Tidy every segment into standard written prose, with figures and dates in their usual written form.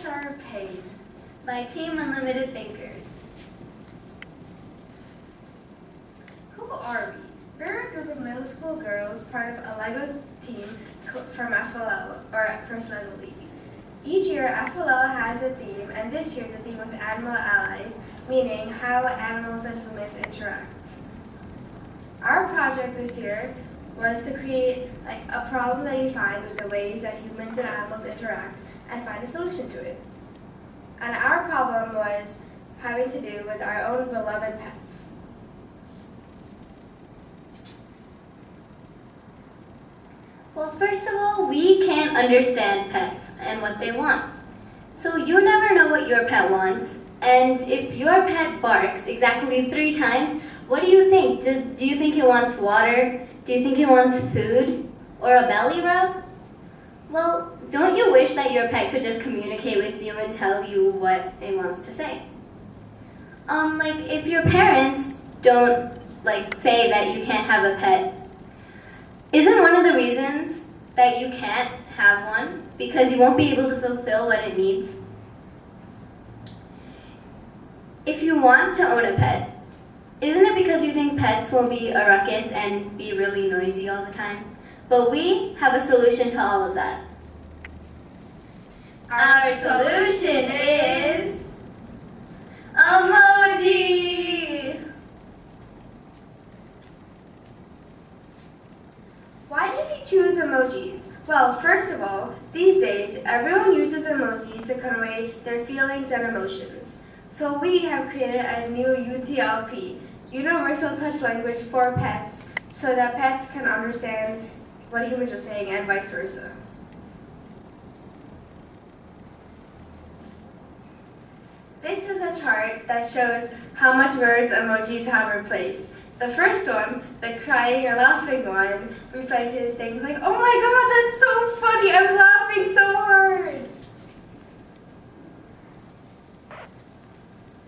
Pets Are Paid by Team Unlimited Thinkers. Who are we? We're a group of middle school girls, part of a LEGO team from FLL, or First LEGO League. Each year, FLL has a theme, and this year the theme was Animal Allies, meaning how animals and humans interact. Our project this year was to create a problem that you find with the ways that humans and animals interact and find a solution to it. And our problem was having to do with our own beloved pets. Well, first of all, we can't understand pets and what they want. So you never know what your pet wants, and if your pet barks exactly 3 times, what do you think? Do you think it wants water? Do you think it wants food? Or a belly rub? Well, don't you wish that your pet could just communicate with you and tell you what it wants to say? Like if your parents don't say that you can't have a pet, isn't one of the reasons that you can't have one because you won't be able to fulfill what it needs? If you want to own a pet, isn't it because you think pets will be a ruckus and be really noisy all the time? But we have a solution to all of that. Our solution is Amoji! Why did we choose emojis? Well, first of all, these days, everyone uses emojis to convey their feelings and emotions. So we have created a new UTLP, Universal Touch Language for Pets, so that pets can understand what humans are saying and vice versa. This is a chart that shows how much words emojis have replaced. The first one, the crying and laughing one, replaces things like, "Oh my god, that's so funny, I'm laughing so hard."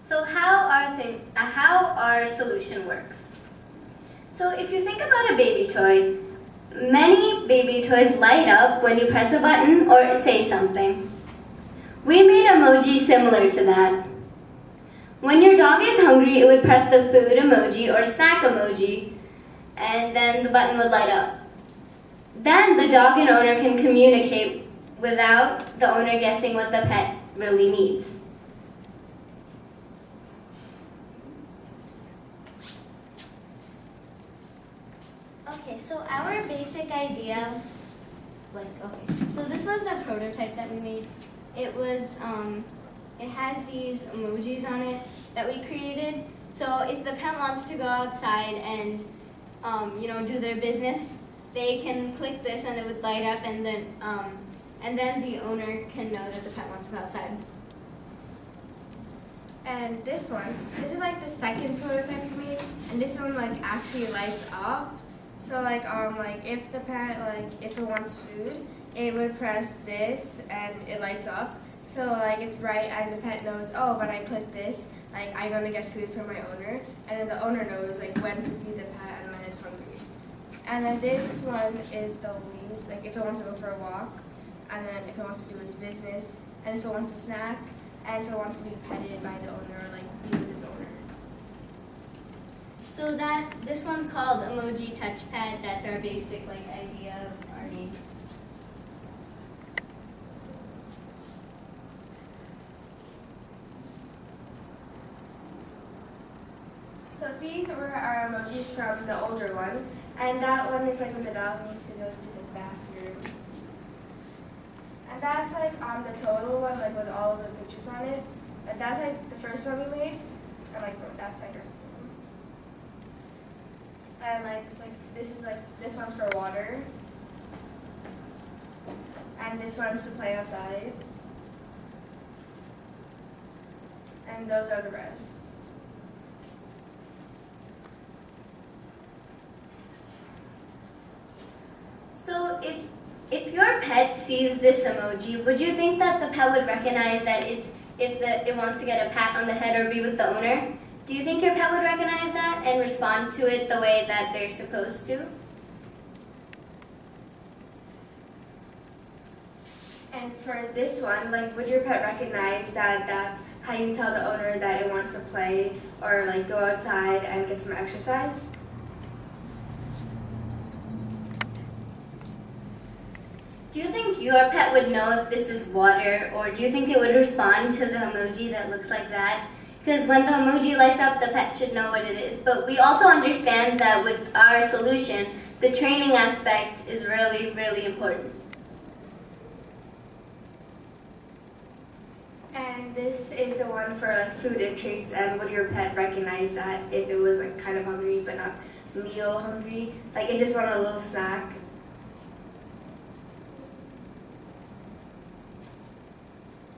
So how our solution works. So if you think about a baby toy, many baby toys light up when you press a button or say something. We made emoji similar to that. When your dog is hungry, it would press the food emoji or snack emoji, and then the button would light up. Then the dog and owner can communicate without the owner guessing what the pet really needs. Okay, so our basic idea, so this was the prototype that we made. It was, it has these emojis on it that we created. So if the pet wants to go outside and, do their business, they can click this and it would light up, and then the owner can know that the pet wants to go outside. And this is the second prototype we made, and this one actually lights up. So if the pet if it wants food, it would press this and it lights up. So it's bright and the pet knows, oh, when I click this, I'm gonna get food from my owner, and then the owner knows when to feed the pet and when it's hungry. And then this one is the lead, if it wants to go for a walk, and then if it wants to do its business, and if it wants a snack, and if it wants to be petted by the owner, be with its owner. So this one's called Emoji Touchpad. That's our basic idea of our name. So these were our emojis from the older one, and that one is when the dog used to go to the bathroom. And that's on the total one, with all of the pictures on it. And that's the first one we made, and that's our second one. And this one's for water, and this one's to play outside, and those are the rest. So if your pet sees this emoji, would you think that the pet would recognize that if it wants to get a pat on the head or be with the owner? Do you think your pet would recognize that and respond to it the way that they're supposed to? And for this one, like, would your pet recognize that that's how you tell the owner that it wants to play or like go outside and get some exercise? Do you think your pet would know if this is water, or do you think it would respond to the emoji that looks like that? Because when the emoji lights up, the pet should know what it is. But we also understand that with our solution, the training aspect is really, really important. And this is the one for like food and treats, and would your pet recognize that if it was like kind of hungry but not meal hungry? Like it just wanted a little snack.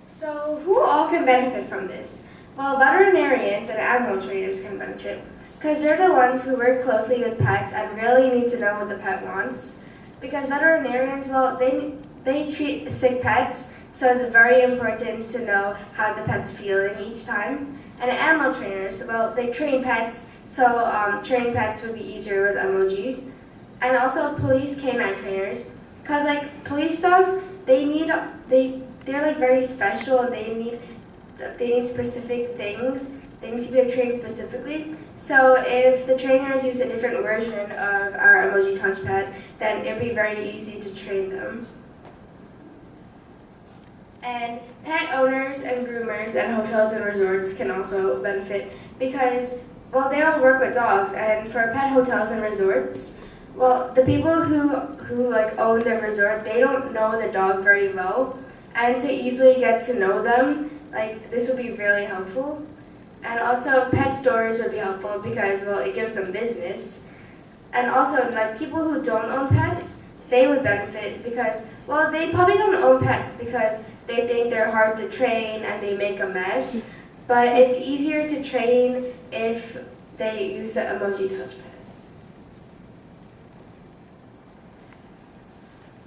So who all can benefit from this? Well, veterinarians and animal trainers can benefit because they're the ones who work closely with pets and really need to know what the pet wants. Because veterinarians, well, they treat sick pets, so it's very important to know how the pet's feeling each time. And animal trainers, well, they train pets, so training pets would be easier with Amoji. And also police canine trainers, because like police dogs, they're like very special and they need specific things. They need to be trained specifically. So if the trainers use a different version of our Amoji touchpad, then it'd be very easy to train them. And pet owners and groomers and hotels and resorts can also benefit because, well, they all work with dogs. And for pet hotels and resorts, well, the people who like own the resort, they don't know the dog very well. And to easily get to know them, like this would be really helpful. And also pet stores would be helpful because, well, it gives them business. And also like people who don't own pets, they would benefit because, well, they probably don't own pets because they think they're hard to train and they make a mess. But it's easier to train if they use the Amoji touchpad.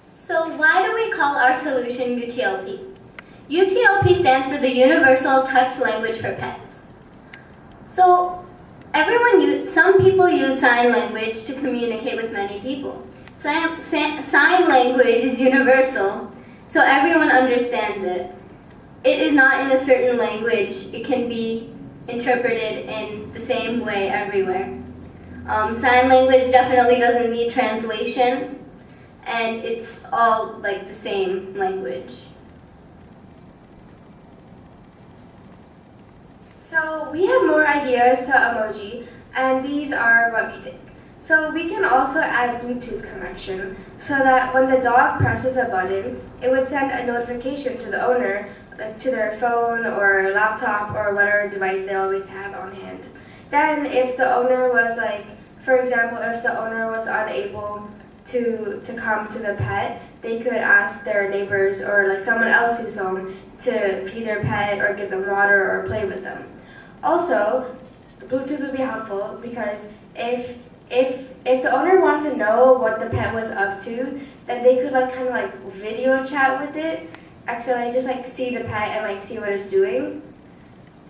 So why do we call our solution UTLP? UTLP stands for the Universal Touch Language for Pets. So some people use sign language to communicate with many people. Sign language is universal, so everyone understands it. It is not in a certain language. It can be interpreted in the same way everywhere. Sign language definitely doesn't need translation, and it's all like the same language. So we have more ideas to Amoji, and these are what we think. So we can also add Bluetooth connection so that when the dog presses a button, it would send a notification to the owner, like to their phone or laptop or whatever device they always have on hand. Then if the owner was like, for example, if the owner was unable to come to the pet, they could ask their neighbors or like someone else who's home to feed their pet or give them water or play with them. Also, Bluetooth would be helpful because if the owner wanted to know what the pet was up to, then they could like kind of like video chat with it, actually just like see the pet and like see what it's doing.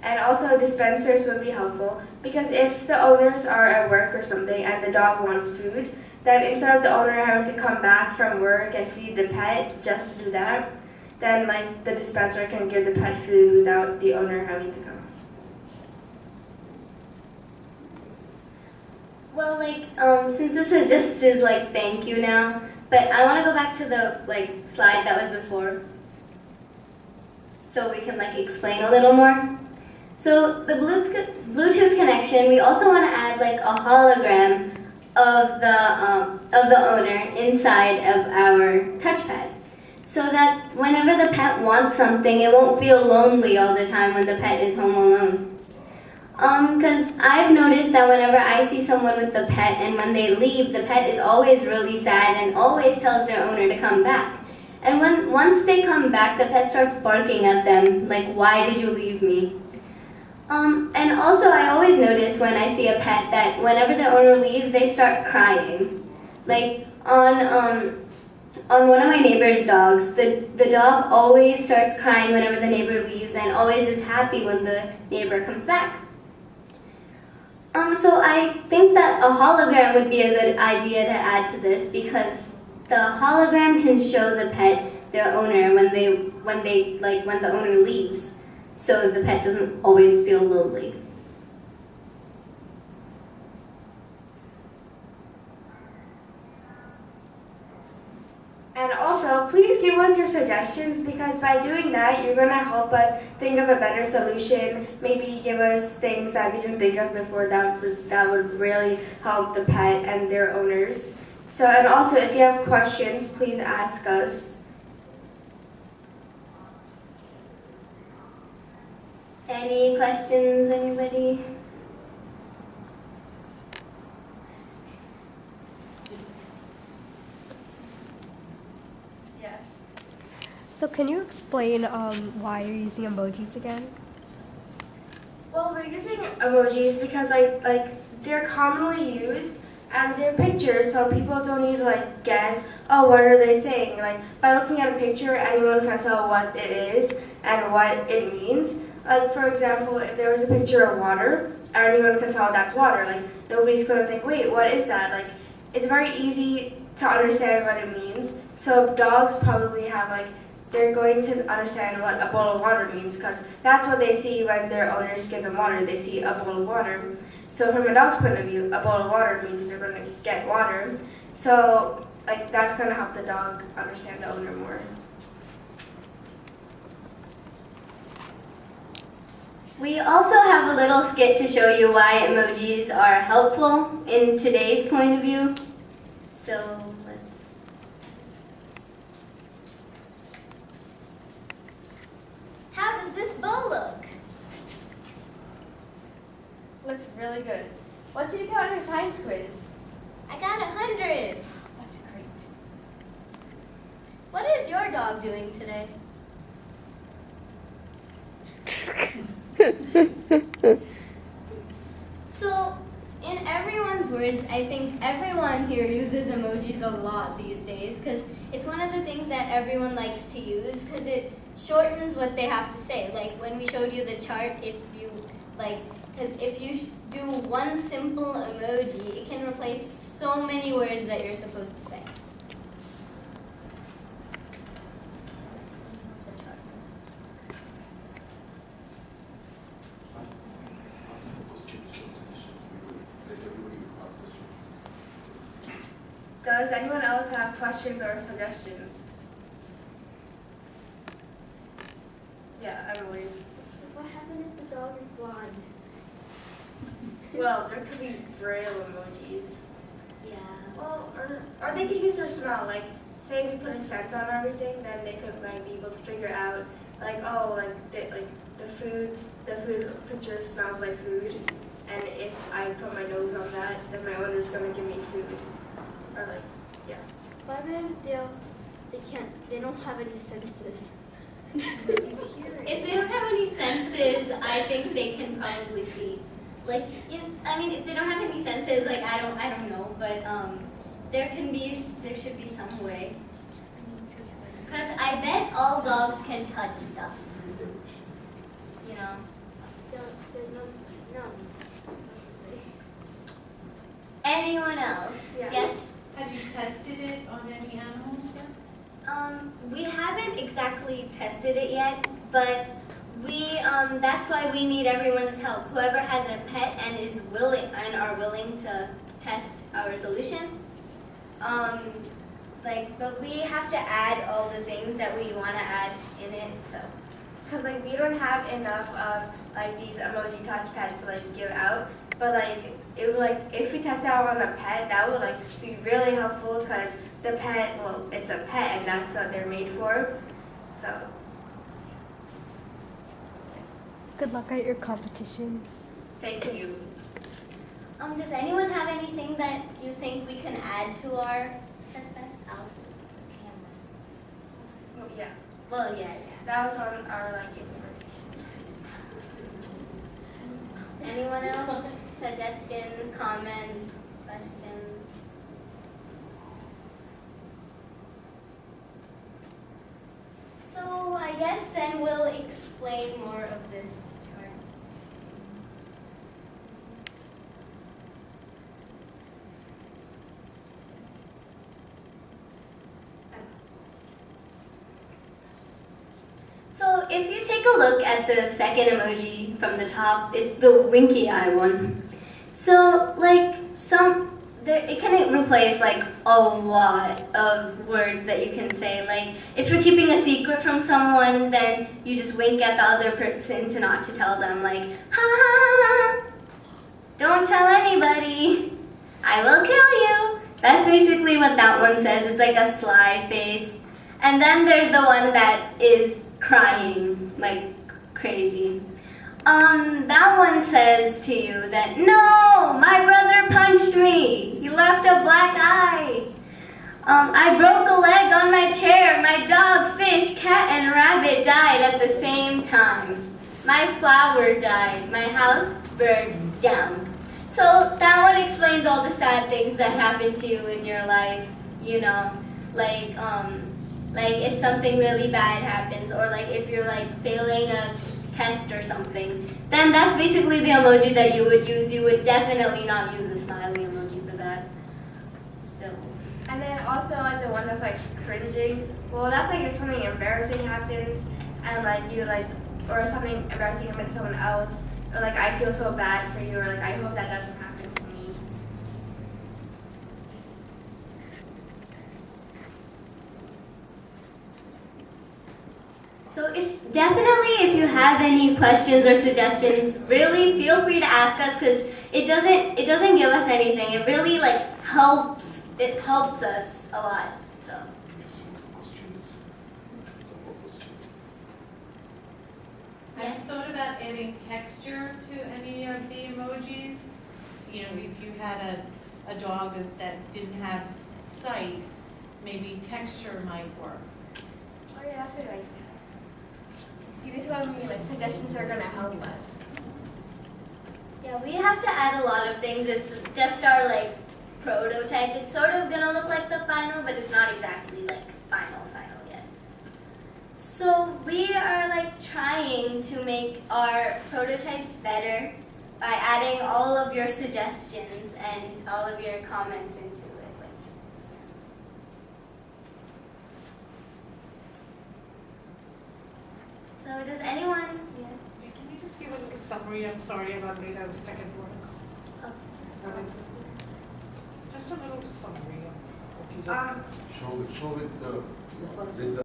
And also dispensers would be helpful because if the owners are at work or something and the dog wants food, then instead of the owner having to come back from work and feed the pet just to do that, then like the dispenser can give the pet food without the owner having to come. Well, since this is just his thank you now, but I want to go back to the slide that was before, so we can explain a little more. So the Bluetooth connection, we also want to add a hologram of the owner inside of our touchpad, so that whenever the pet wants something, it won't feel lonely all the time when the pet is home alone. Because I've noticed that whenever I see someone with the pet and when they leave, the pet is always really sad and always tells their owner to come back. And once they come back, the pet starts barking at them, like, why did you leave me? And also I always notice when I see a pet that whenever the owner leaves, they start crying. Like on one of my neighbor's dogs, the dog always starts crying whenever the neighbor leaves and always is happy when the neighbor comes back. So I think that a hologram would be a good idea to add to this because the hologram can show the pet their owner when the owner leaves, so the pet doesn't always feel lonely. And also, please give us your suggestions, because by doing that, you're going to help us think of a better solution. Maybe give us things that we didn't think of before that would really help the pet and their owners. So, and also, if you have questions, please ask us. Any questions, anybody? Yes. So can you explain why you're using emojis again? Well, we're using emojis because like they're commonly used and they're pictures, so people don't need to like guess, oh, what are they saying? Like by looking at a picture, anyone can tell what it is and what it means. Like for example, if there was a picture of water, anyone can tell that's water. Like nobody's gonna think, wait, what is that? Like it's very easy to understand what it means. So dogs probably have like, they're going to understand what a bowl of water means, because that's what they see when their owners give them water. They see a bowl of water. So from a dog's point of view, a bowl of water means they're going to get water. So like that's going to help the dog understand the owner more. We also have a little skit to show you why emojis are helpful in today's point of view. So let's... How does this bowl look? Looks really good. What did you get on your science quiz? I got 100. That's great. What is your dog doing today? So, in everyone's words, I think everyone here uses emojis a lot these days, because it's one of the things that everyone likes to use, because it shortens what they have to say. Like when we showed you the chart, if you because if you do one simple emoji, it can replace so many words that you're supposed to say. Does anyone else have questions or suggestions? Yeah, Emily. What happens if the dog is blonde? Well, there could be braille emojis. Yeah. Well, or they could use their smell. Like, say we put a scent on everything, then they could might be able to figure out, like, oh, the food picture smells like food, and if I put my nose on that, then my owner's gonna give me food. Or like, yeah. What if they don't have any senses? If they don't have any senses, I think they can probably see. Like, if they don't have any senses, like I don't know, but there should be some way. Because I bet all dogs can touch stuff. You know. No. Anyone else? Yeah. Yes. Have you tested it on any animals yet? We haven't exactly tested it yet, but that's why we need everyone's help. Whoever has a pet and is willing to test our solution. But we have to add all the things that we want to add in it. So. Because like we don't have enough of like these emoji touch pads to like give out, but like it would like if we test out on a pet, that would like be really helpful, because the pet, well, it's a pet and that's what they're made for. So yes. Good luck at your competition. Thank you. Does anyone have anything that you think we can add to our test bed? Alice? Well, yeah. Well, yeah. That was on our like Anyone else? Suggestions, comments, questions? So I guess then we'll explain more of this chart. if you take a look at the second emoji from the top, it's the winky eye one. So like it can replace like a lot of words that you can say. Like if you're keeping a secret from someone, then you just wink at the other person to not to tell them, like, ha ha ha, don't tell anybody, I will kill you. That's basically what that one says. It's like a sly face. And then there's the one that is crying like crazy. That one says to you that, no, my brother punched me. He left a black eye. I broke a leg on my chair. My dog, fish, cat, and rabbit died at the same time. My flower died. My house burned down. So that one explains all the sad things that happen to you in your life, you know, like if something really bad happens, or like if you're like failing a test or something, then that's basically the emoji that you would use. You would definitely not use a smiley emoji for that. So. And then also like the one that's like cringing. Well, that's like if something embarrassing happens and like you like, or something embarrassing happens to someone else, or like I feel so bad for you, or like I hope that doesn't happen to me. So if you have any questions or suggestions, really feel free to ask us, because it doesn't give us anything. It really like helps. It helps us a lot. So. Have you thought about adding texture to any of the emojis? You know, if you had a dog that didn't have sight, maybe texture might work. Oh yeah, that's a good idea. See, this is what I mean, like suggestions are gonna help us. Yeah, we have to add a lot of things. It's just our like prototype. It's sort of gonna look like the final, but it's not exactly like final yet. So we are like trying to make our prototypes better by adding all of your suggestions and all of your comments into it. So does anyone? Yeah. Can you just give a little summary? I'm sorry about late. I was stuck at work. Oh. Just a little summary of what you just. Show it with the